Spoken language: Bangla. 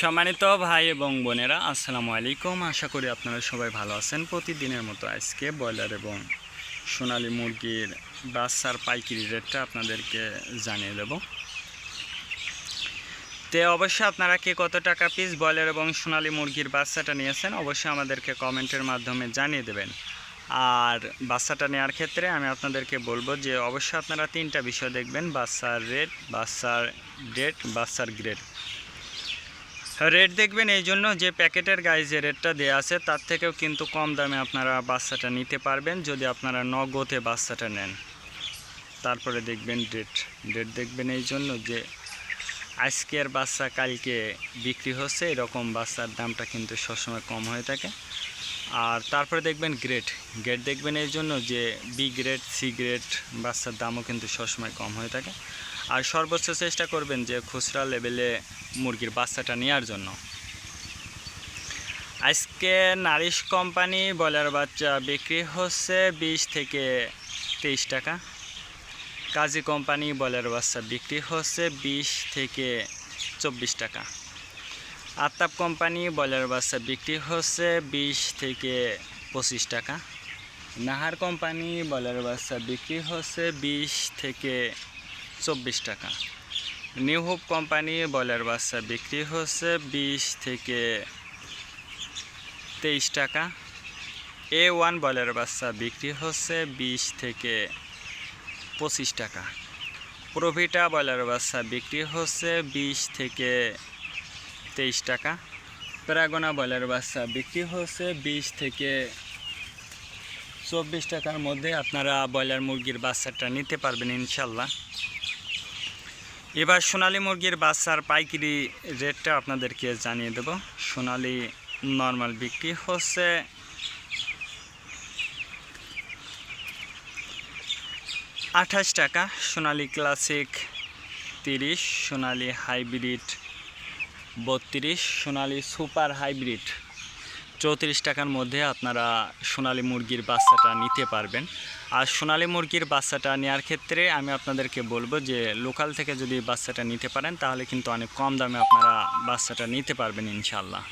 সম্মানিত ভাই এবং বোনেরা, আসসালামু আলাইকুম। আশা করি আপনারা সবাই ভালো আছেন। প্রতিদিনের মতো আজকে ব্রয়লার এবং সোনালী মুরগির বাচ্চার পাইকারি রেটটা আপনাদেরকে জানিয়ে দেব। তো অবশ্যই আপনারা কে কত টাকা পিস ব্রয়লার এবং সোনালী মুরগির বাচ্চাটা নিয়েছেন অবশ্যই আমাদেরকে কমেন্টের মাধ্যমে জানিয়ে দেবেন। আর বাচ্চাটা নেওয়ার ক্ষেত্রে আমি আপনাদেরকে বলবো যে অবশ্যই আপনারা তিনটা বিষয় দেখবেন: বাচ্চার রেট, বাচ্চার ডেট, বাচ্চার গ্রেড। রেট দেখবেন এই জন্য যে প্যাকেটের গায়ে যে রেটটা দেওয়া আছে তার থেকেও কিন্তু কম দামে আপনারা বাচ্চাটা নিতে পারবেন যদি আপনারা নগদে বাচ্চাটা নেন। তারপরে দেখবেন ডেট দেখবেন এই জন্য যে আজকের বাচ্চা কালকে বিক্রি হচ্ছে, এরকম বাচ্চার দামটা কিন্তু সবসময় কম হয়ে থাকে। আর তারপরে দেখবেন গ্রেড দেখবেন এই জন্য যে বি গ্রেড, সি গ্রেড বাচ্চার দামও কিন্তু সবসময় কম হয়ে থাকে। আর সর্বোচ্চ চেষ্টা করবেন যে খুচরা লেভেলে মুরগির বাচ্চাটা নেওয়ার জন্য। আজকে নারিশ কোম্পানি ব্রয়লার বাচ্চা বিক্রি হচ্ছে 20 থেকে 23 টাকা। কাজী কোম্পানি ব্রয়লার বাচ্চা বিক্রি হচ্ছে 20 থেকে 24 টাকা। আতাপ কোম্পানি ব্রয়লার বাচ্চা বিক্রি হচ্ছে 20 থেকে 25 টাকা। নাহার কোম্পানি ব্রয়লার বাচ্চা বিক্রি হচ্ছে 20 থেকে 24 টাকা। নিউ হোপ কোম্পানি ব্রয়লার বাচ্চা বিক্রি হচ্ছে 20 থেকে 23 টাকা। A1 ব্রয়লার বাচ্চা বিক্রি হচ্ছে 20 থেকে 25 টাকা। প্রভিটা ব্রয়লার বাচ্চা বিক্রি হচ্ছে 20 থেকে 23 টাকা। প্যারাগোনা ব্রয়লার বাচ্চা বিক্রি হচ্ছে 20 থেকে 24 টাকার মধ্যে আপনারা ব্রয়লার মুরগির বাচ্চাটা নিতে পারবেন ইনশাল্লাহ। এবার সোনালী মুরগির বাচ্চার পাইকারি রেটটা আপনাদেরকে জানিয়ে দেব। সোনালী নর্মাল বিক্রি হচ্ছে 28 টাকা, সোনালী ক্লাসিক 30, সোনালী হাইব্রিড 32, সোনালী সুপার হাইব্রিড 34 টাকার মধ্যে আপনারা সোনালী মুরগির বাচ্চাটা নিতে পারবেন। আর সোনালী মুরগির বাচ্চাটা নেওয়ার ক্ষেত্রে আমি আপনাদেরকে বলবো যে লোকাল থেকে যদি বাচ্চাটা নিতে পারেন তাহলে কিন্তু অনেক কম দামে আপনারা বাচ্চাটা নিতে পারবেন ইনশাল্লাহ।